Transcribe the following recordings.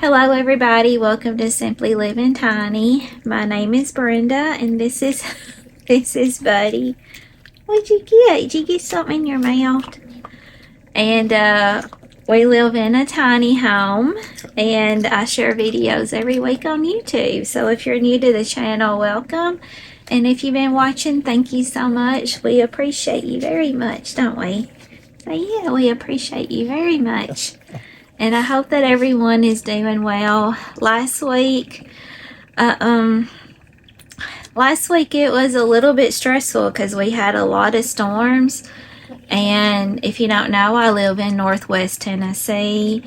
Hello, everybody. Welcome to Simply Living Tiny. My name is Brenda, and this is this is Buddy. What'd you get? Did you get something in your mouth? And we live in a tiny home, and I share videos every week on YouTube. So if you're new to the channel, welcome. And if you've been watching, thank you so much. We appreciate you very much, don't we? So yeah, we appreciate you very much. And I hope that everyone is doing well. Last week it was a little bit stressful because we had a lot of storms. And if you don't know, I live in Northwest Tennessee.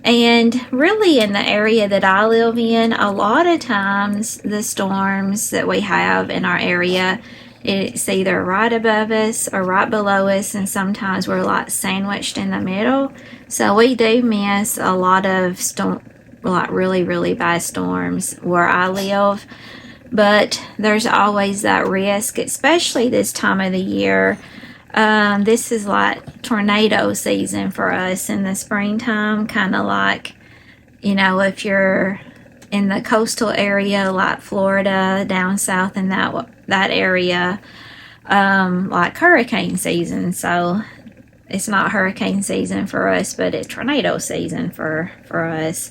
And really in the area that I live in, a lot of times the storms that we have in our area, it's either right above us or right below us, and sometimes we're like sandwiched in the middle. So we do miss a lot of really, really bad storms where I live. But there's always that risk, especially this time of the year. This is like tornado season for us in the springtime, kind of like, if you're in the coastal area like Florida, down south in that area, like hurricane season. So it's not hurricane season for us, but it's tornado season for us.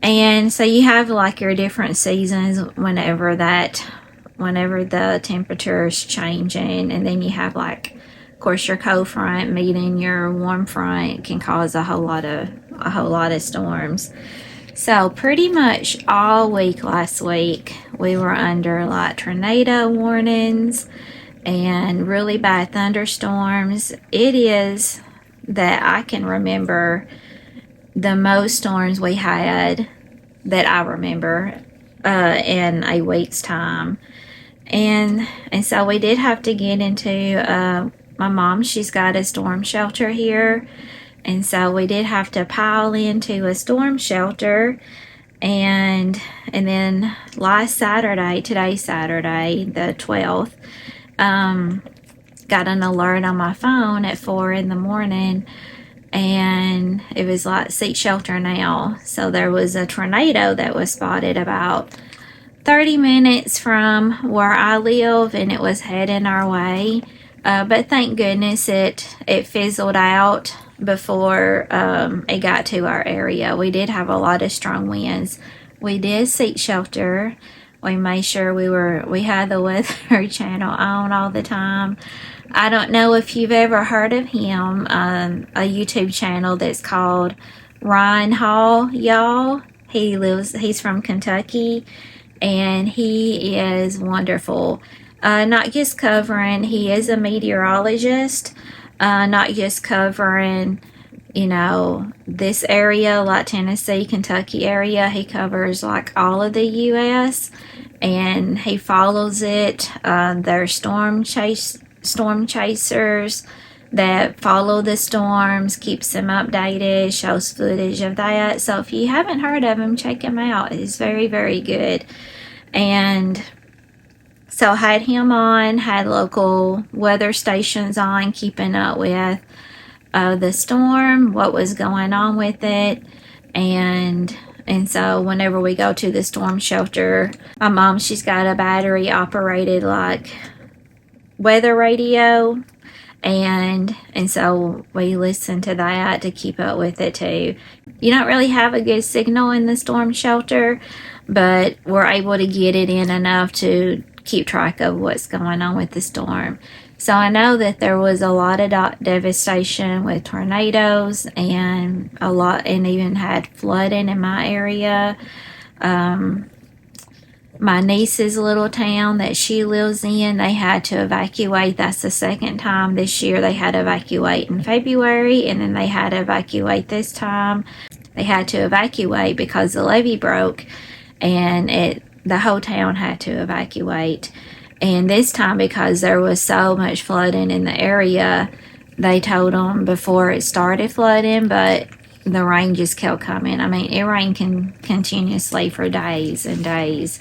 And so you have like your different seasons whenever the temperature is changing, and then you have like, of course, your cold front meeting your warm front can cause a whole lot of storms. So pretty much all week last week we were under like tornado warnings and really bad thunderstorms. It is that I can remember the most storms we had that I remember in a week's time. And so we did have to get into my mom, she's got a storm shelter here. And so we did have to pile into a storm shelter. And then today's Saturday, the 12th, got an alert on my phone at 4 in the morning. And it was like seek shelter now. So there was a tornado that was spotted about 30 minutes from where I live, and it was heading our way. But thank goodness it fizzled out before it got to our area. We did have a lot of strong winds. We did seek shelter. We made sure we had the Weather Channel on all the time. I don't know if you've ever heard of him, a YouTube channel that's called Ryan Hall, y'all. He's from Kentucky, and he is wonderful. Not just covering, he is a meteorologist, not just covering, this area like Tennessee, Kentucky area. He covers like all of the U.S. and he follows it. There's storm chasers that follow the storms, keeps them updated, shows footage of that. So if you haven't heard of him, check him out. He's very, very good. And so I had him on, had local weather stations on, keeping up with the storm, what was going on with it. And so whenever we go to the storm shelter, my mom, she's got a battery operated like weather radio. And so we listen to that to keep up with it too. You don't really have a good signal in the storm shelter, but we're able to get it in enough to keep track of what's going on with the storm. So I know that there was a lot of devastation with tornadoes and even had flooding in my area. My niece's little town that she lives in, they had to evacuate. That's the second time this year. They had to evacuate in February, and then they had to evacuate this time. They had to evacuate because the levee broke, and the whole town had to evacuate. And this time, because there was so much flooding in the area, they told them before it started flooding, but the rain just kept coming. I mean, it rained continuously for days and days.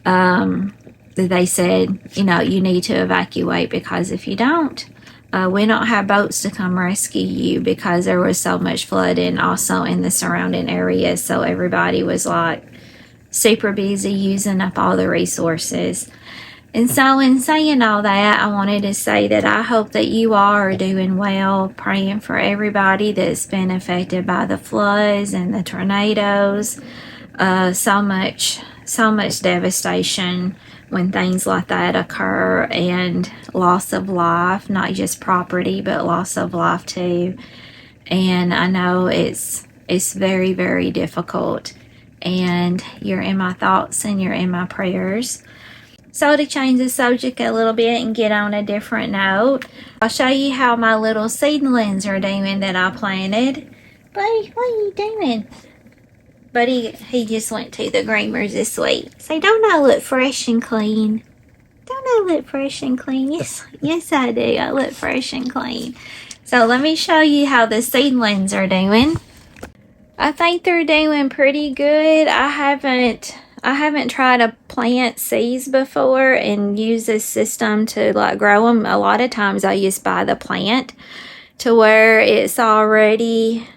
They said, you need to evacuate, because if you don't, We don't have boats to come rescue you because there was so much flooding also in the surrounding areas. So everybody was like super busy using up all the resources. And so in saying all that, I wanted to say that I hope that you all are doing well, praying for everybody that's been affected by the floods and the tornadoes. So much devastation when things like that occur, and loss of life, not just property, but loss of life too. And I know it's very, very difficult, and you're in my thoughts and you're in my prayers. So to change the subject a little bit and get on a different note, I'll show you how my little seedlings are doing that I planted. Buddy, what are you doing? Buddy, he just went to the Greeners this week. So don't I look fresh and clean? Don't I look fresh and clean? Yes I do. I look fresh and clean. So let me show you how the seedlings are doing. I think they're doing pretty good. I haven't tried to plant seeds before and use this system to like grow them. A lot of times I just buy the plant to where it's already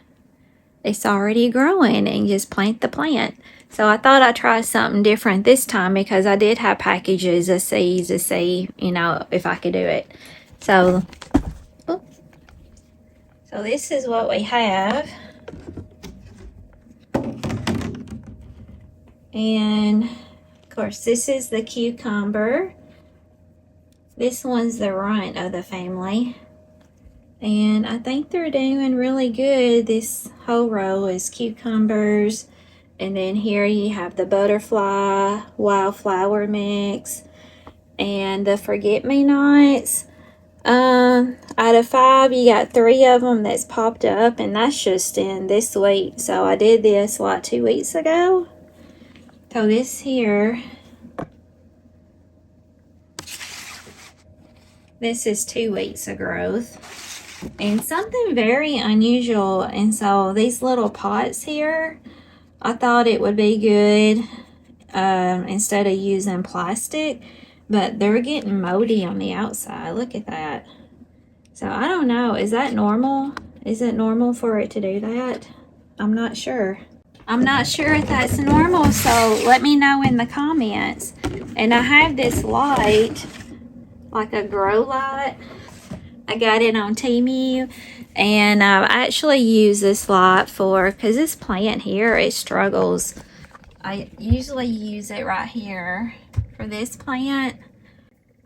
growing and just plant the plant. So I thought I'd try something different this time because I did have packages of seeds to see, if I could do it. So this is what we have. And of course, this is the cucumber. This one's the runt of the family. And I think they're doing really good. This whole row is cucumbers. And then here you have the butterfly, wildflower mix, and the forget-me-nots. Out of 5, you got 3 of them that's popped up, and that's just in this week. So I did this like 2 weeks ago. So this here, this is 2 weeks of growth. And something very unusual, and so these little pots here, I thought it would be good instead of using plastic, but they're getting moldy on the outside. Look at that. So I don't know, is that normal? Is it normal for it to do that? I'm not sure. I'm not sure if that's normal, so let me know in the comments. And I have this light, like a grow light. I got it on Temu, and I actually use this light because this plant here, it struggles. I usually use it right here for this plant.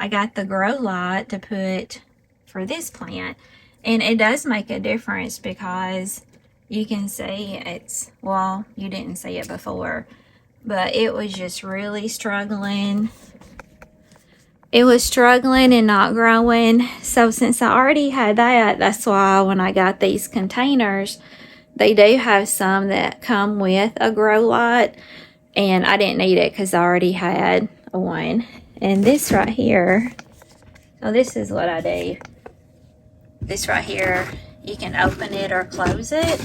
I got the grow light to put for this plant, and it does make a difference because you can see you didn't see it before, but it was just really struggling. It was struggling and not growing. So since I already had that, that's why when I got these containers, they do have some that come with a grow light, and I didn't need it because I already had one. And this right here, so this is what I do. This right here, you can open it or close it.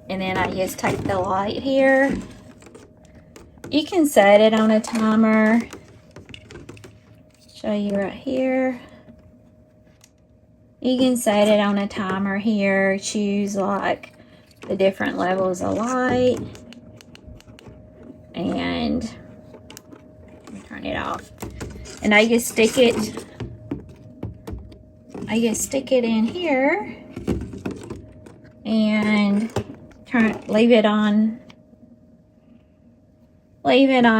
And then I just take the light here. You can set it on a timer. Show you right here. You can set it on a timer here. Choose like the different levels of light. And let me turn it off. And I just stick it in here and leave it on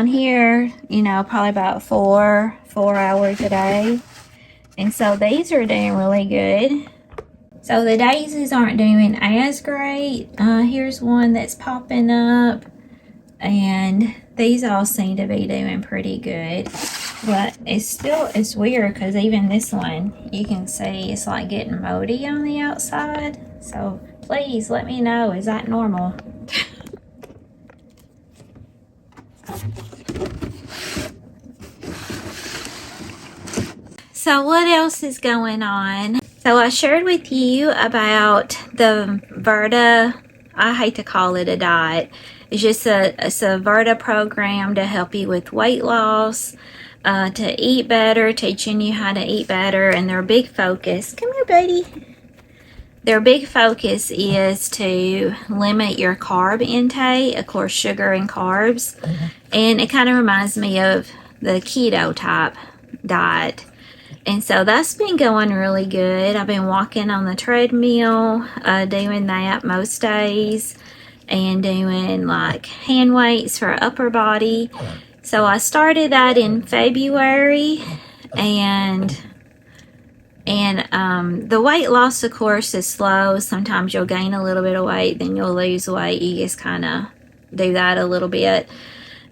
here, probably about 4 hours a day. And so these are doing really good. So the daisies aren't doing as great. Here's one that's popping up, and these all seem to be doing pretty good. But it's weird because even this one, you can see it's like getting moldy on the outside. So please let me know, is that normal? So what else is going on? So I shared with you about the Virta. I hate to call it a diet. It's a Virta program to help you with weight loss. to eat better, teaching you how to eat better. And their big focus, come here, buddy. Their big focus is to limit your carb intake, of course, sugar and carbs. And it kind of reminds me of the keto type diet. And so that's been going really good. I've been walking on the treadmill, doing that most days, and doing like hand weights for upper body. So I started that in February, and the weight loss, of course, is slow. Sometimes you'll gain a little bit of weight, then you'll lose weight. You just kind of do that a little bit,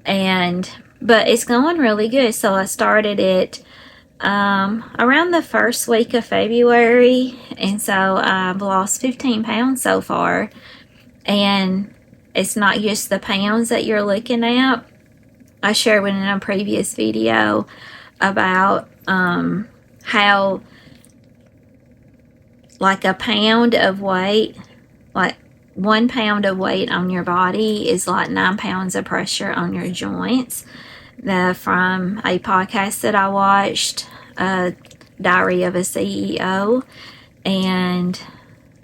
but it's going really good. So I started it around the first week of February, and so I've lost 15 pounds so far. And it's not just the pounds that you're looking at. I shared in a previous video about how like a pound of weight, like 1 pound of weight on your body is like 9 pounds of pressure on your joints. From a podcast that I watched, Diary of a CEO, and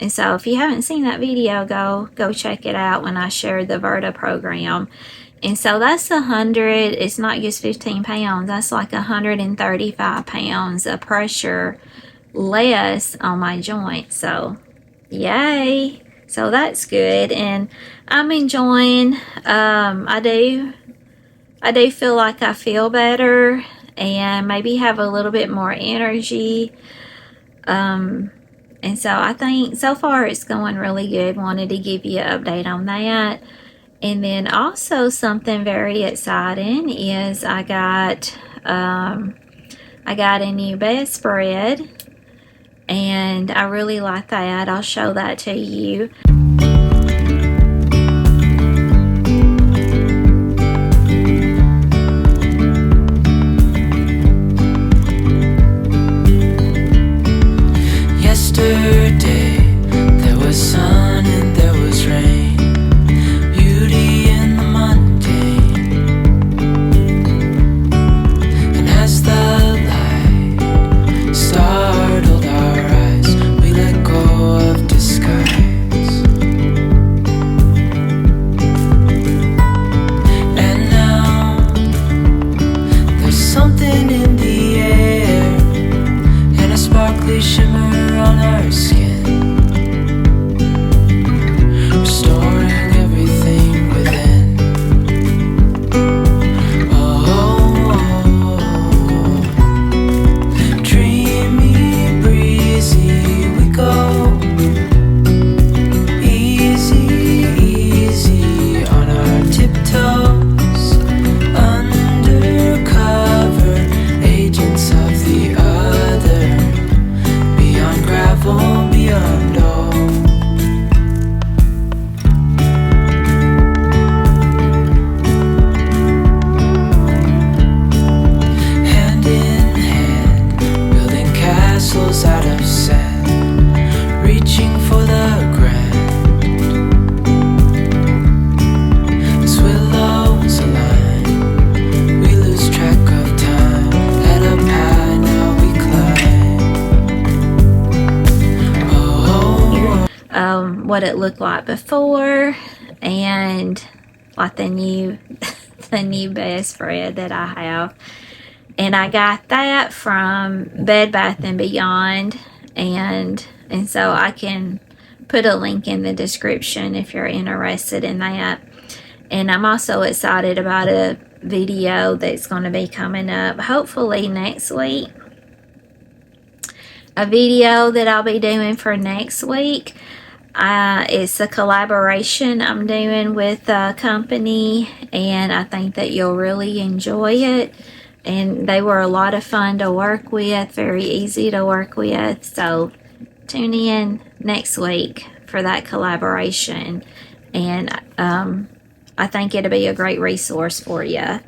so if you haven't seen that video, go check it out when I shared the Virta program. And so that's 100. It's not just 15 pounds. That's like 135 pounds of pressure less on my joints. So yay! So that's good, and I'm enjoying. I do feel like I feel better and maybe have a little bit more energy. And so I think so far it's going really good. Wanted to give you an update on that. And then also something very exciting is I got a new bedspread, and I really like that. I'll show that to you. Yesterday, there was sun and there was rain, beauty in the mundane. And as the light startled our eyes, we let go of disguise. And now, there's something in the air, and a sparkly shimmer on our skin, restoring everything within. Oh, dreamy, breezy, we go. Easy, easy on our tiptoes, undercover agents of the other. Beyond gravel, beyond all. Hand in hand, building castles out of sand, reaching for the grand. As willows align, we lose track of time. Head up high, now we climb. What it looked like before, and like the new bedspread that I have. And I got that from Bed Bath & Beyond, and so I can put a link in the description if you're interested in that. And I'm also excited about a video that's going to be coming up hopefully next week. A video that I'll be doing for next week. It's a collaboration I'm doing with a company, and I think that you'll really enjoy it. And they were a lot of fun to work with, very easy to work with. So tune in next week for that collaboration, and I think it'll be a great resource for you.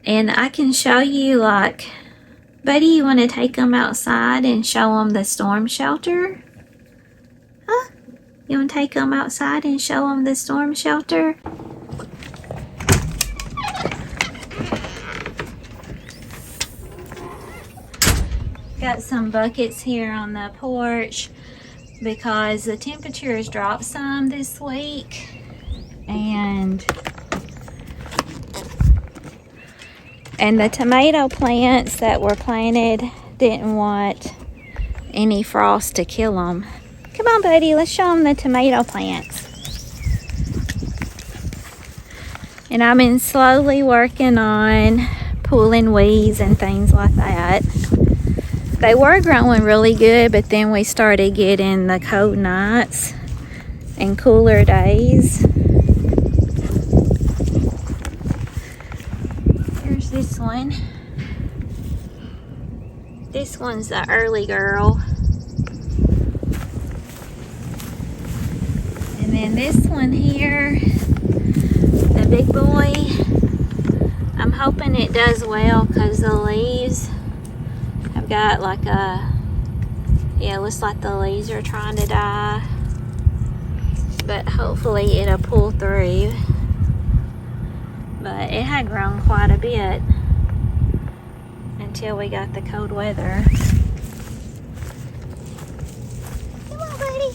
And I can show you, like, buddy, you want to take them outside and show them the storm shelter? Huh? You want to take them outside and show them the storm shelter? got some buckets here on the porch because the temperature has dropped some this week, and the tomato plants that were planted didn't want any frost to kill them. Come on, buddy, let's show them the tomato plants. And I've been slowly working on pulling weeds and things like that. They were growing really good, but then we started getting the cold nights and cooler days. Here's this one. This one's the early girl. And then this one here, the big boy. I'm hoping it does well because the leaves have got like it looks like the leaves are trying to die. But hopefully it'll pull through. But it had grown quite a bit until we got the cold weather. Come on, buddy.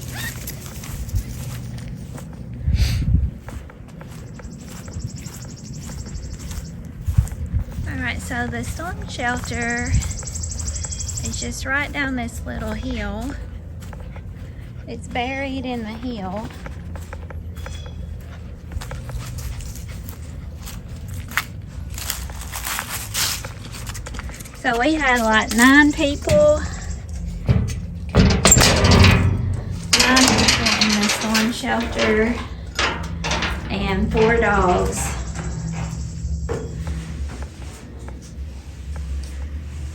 Alright, so the storm shelter is just right down this little hill. It's buried in the hill. So we had like 9 people in the storm shelter and 4 dogs.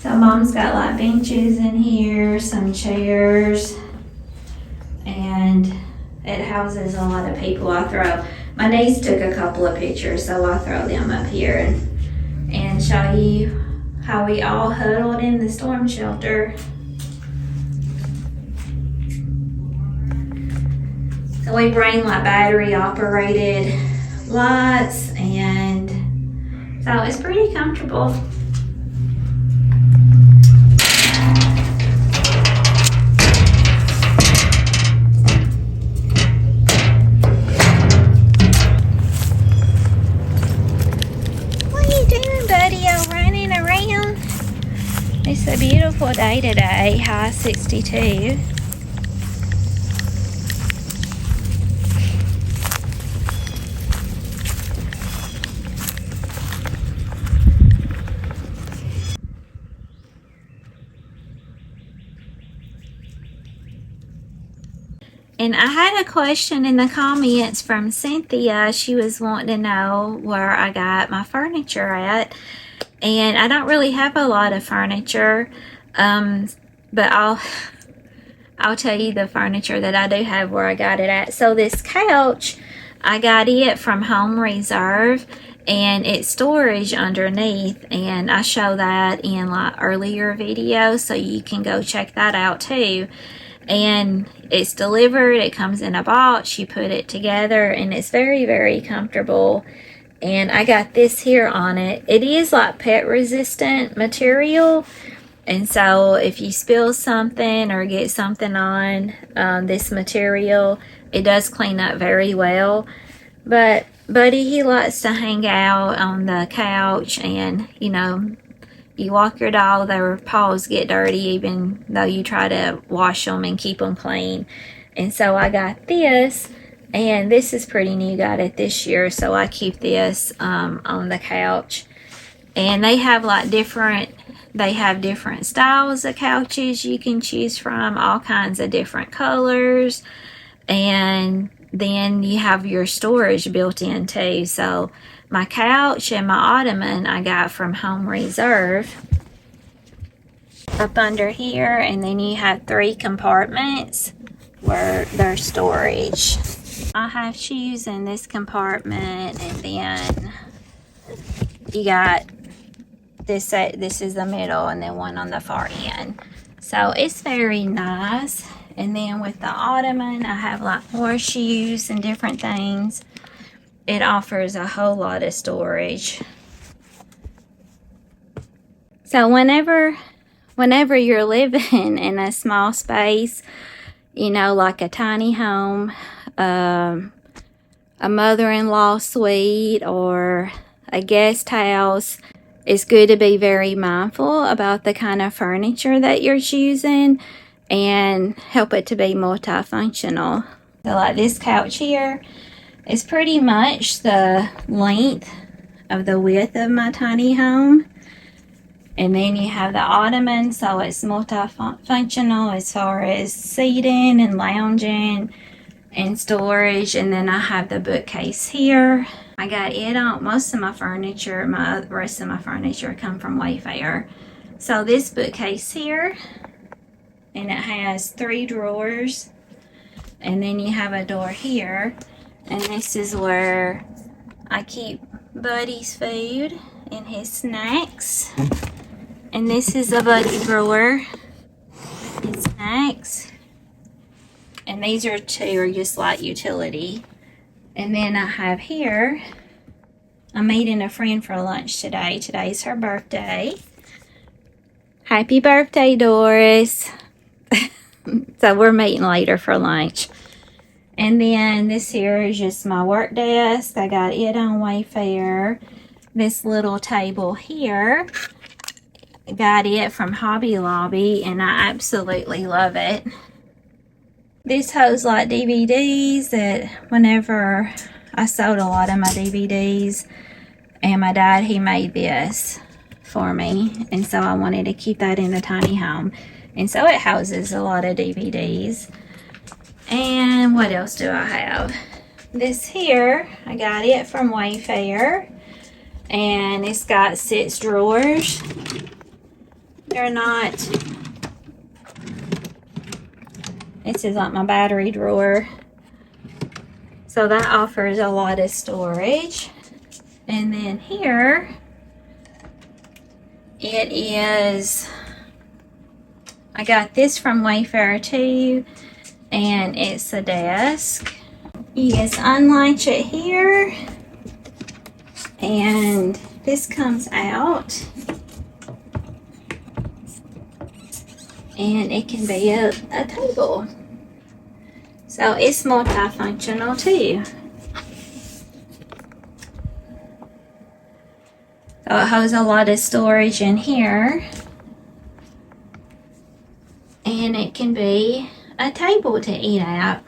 So Mom's got like benches in here, some chairs, and it houses a lot of people. My niece took a couple of pictures, so I'll throw them up here and show you how we all huddled in the storm shelter. So we bring like battery operated lights, and so it's pretty comfortable. What are you doing, buddy? All running around? It's a beautiful day today, high 62. And I had a question in the comments from Cynthia. She was wanting to know where I got my furniture at. And I don't really have a lot of furniture, but I'll tell you the furniture that I do have, where I got it at. So this couch, I got it from Home Reserve, and it's storage underneath, and I show that in like earlier videos, so you can go check that out too. And it's delivered, it comes in a box, you put it together, and it's very, very comfortable. And I got this here on it. It is like pet resistant material, and so if you spill something or get something on this material, it does clean up very well. But Buddy, he likes to hang out on the couch, and you know, you walk your dog, their paws get dirty even though you try to wash them and keep them clean. And so I got this, and this is pretty new, got it this year, so I keep this on the couch. And they have like different styles of couches you can choose from, all kinds of different colors. And then you have your storage built in too. So my couch and my ottoman I got from Home Reserve up under here, and then you have 3 compartments where there's storage. I have shoes in this compartment, and then you got this is the middle, and then one on the far end. So it's very nice. And then with the ottoman, I have like more shoes and different things. It offers a whole lot of storage. So whenever whenever you're living in a small space, you know, like a tiny home, a mother-in-law suite, or a guest house, it's good to be very mindful about the kind of furniture that you're choosing and help it to be multifunctional. So like this couch here is pretty much the length of the width of my tiny home. And then you have the ottoman, so it's multifunctional as far as seating and lounging and storage. And then I have the bookcase here. I got it on most of my furniture. The rest of my furniture come from Wayfair. So this bookcase here, and it has 3 drawers. And then you have a door here. And this is where I keep Buddy's food and his snacks. And this is a Buddy drawer, his snacks. And these are 2 are just like utility. And then I have here, I'm meeting a friend for lunch today. Today's her birthday. Happy birthday, Doris. So we're meeting later for lunch. And then this here is just my work desk. I got it on Wayfair. This little table here, got it from Hobby Lobby, and I absolutely love it. This holds like DVDs that whenever I sold a lot of my DVDs, and my dad, he made this for me, and so I wanted to keep that in the tiny home. And so it houses a lot of DVDs. And what else do I have? This here, I got it from Wayfair, and it's got 6 drawers. They're not, this is like my battery drawer. So that offers a lot of storage. And then here, it is, I got this from Wayfair too, and it's a desk. You just unlatch it here, and this comes out. And it can be a table. So it's multifunctional too. So it holds a lot of storage in here. And it can be a table to eat at.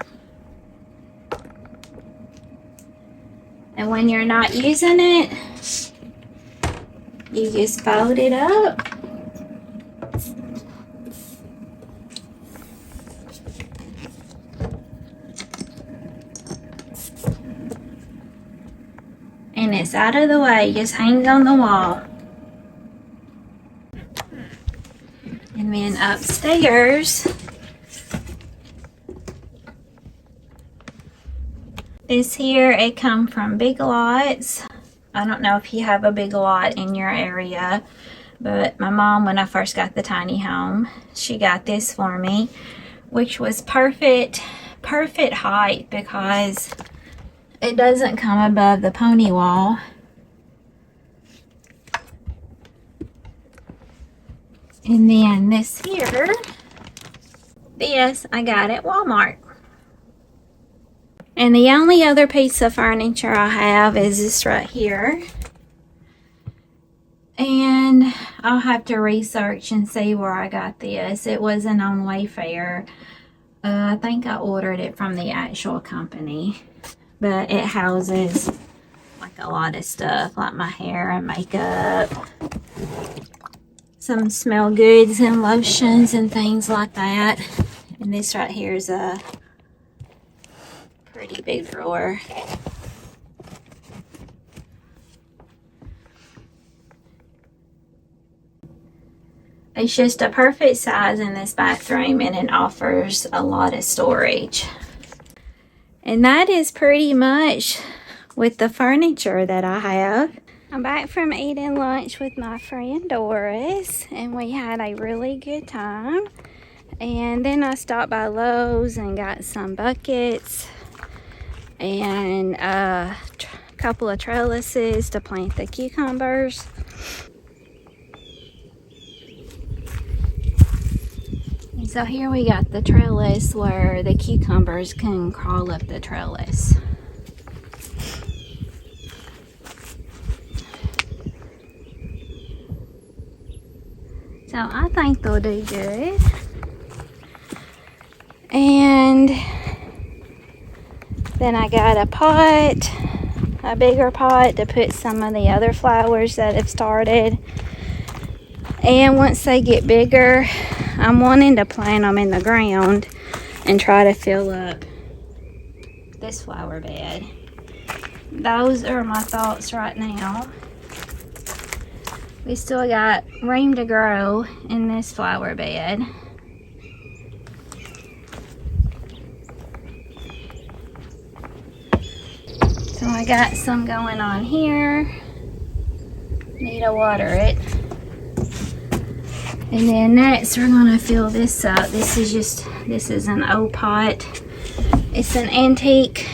And when you're not using it, you just fold it up. And it's out of the way, just hangs on the wall. And then upstairs, this here, it come from Big Lots. I don't know if you have a Big Lot in your area, but my mom, when I first got the tiny home, she got this for me, which was perfect height because it doesn't come above the pony wall. And then this here, this I got at Walmart. And the only other piece of furniture I have is this right here. And I'll have to research and see where I got this. It wasn't on Wayfair. I think I ordered it from the actual company. But it houses like a lot of stuff, like my hair and makeup. Some smell goods and lotions and things like that. And this right here is a pretty big drawer. It's just a perfect size in this bathroom, and it offers a lot of storage. And that is pretty much with the furniture that I have. I'm back from eating lunch with my friend Doris, and we had a really good time. And then I stopped by Lowe's and got some buckets and a couple of trellises to plant the cucumbers. So here we got the trellis where the cucumbers can crawl up the trellis. So I think they'll do good. And then I got a pot, a bigger pot to put some of the other flowers that have started. And once they get bigger, I'm wanting to plant them in the ground and try to fill up this flower bed. Those are my thoughts right now. We still got room to grow in this flower bed. So I got some going on here. Need to water it. And then next we're gonna fill this up. This is an old pot. It's an antique.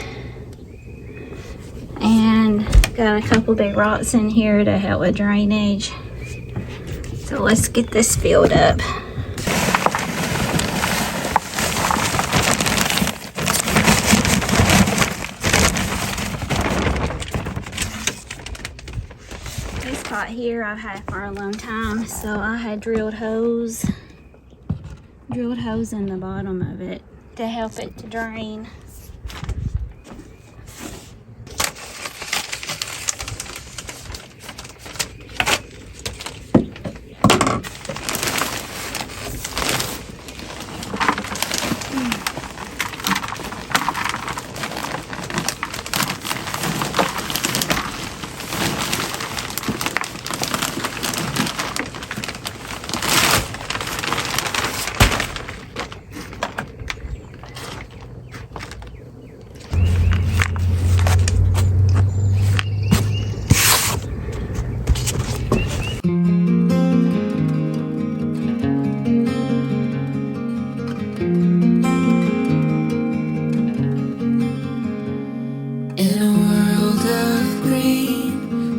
And got a couple big rocks in here to help with drainage. So let's get this filled up. This pot here I've had for a long time, so I had drilled holes in the bottom of it to help it to drain.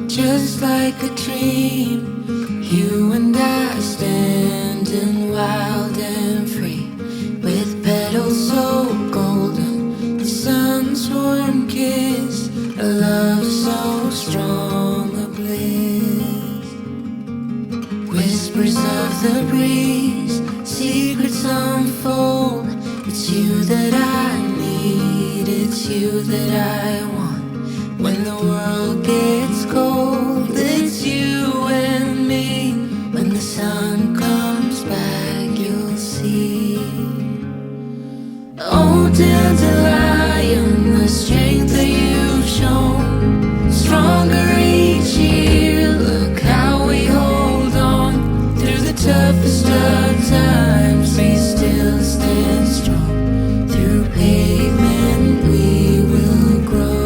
Just like a dream, you and I standing wild and free, with petals so golden, the sun's warm kiss, a love so strong, a bliss. Whispers of the breeze, secrets unfold. It's you that I need, it's you that I want. When the world gets cold, it's you and me. When the sun comes back, you'll see. Oh, dandelion, the strength that you've shown, stronger each year. Look how we hold on through the toughest of times. We still stand strong. Through pavement we will grow.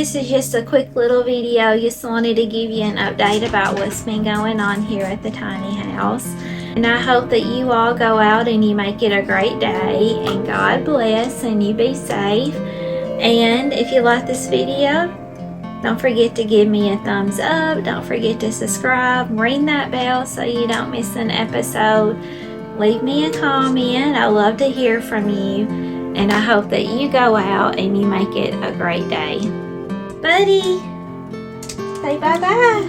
this is just a quick little video. Just wanted to give you an update about what's been going on here at the tiny house. And I hope that you all go out and you make it a great day. And God bless and you be safe. And if you like this video, don't forget to give me a thumbs up. Don't forget to subscribe. Ring that bell so you don't miss an episode. Leave me a comment. I love to hear from you. And I hope that you go out and you make it a great day. Buddy, say bye-bye.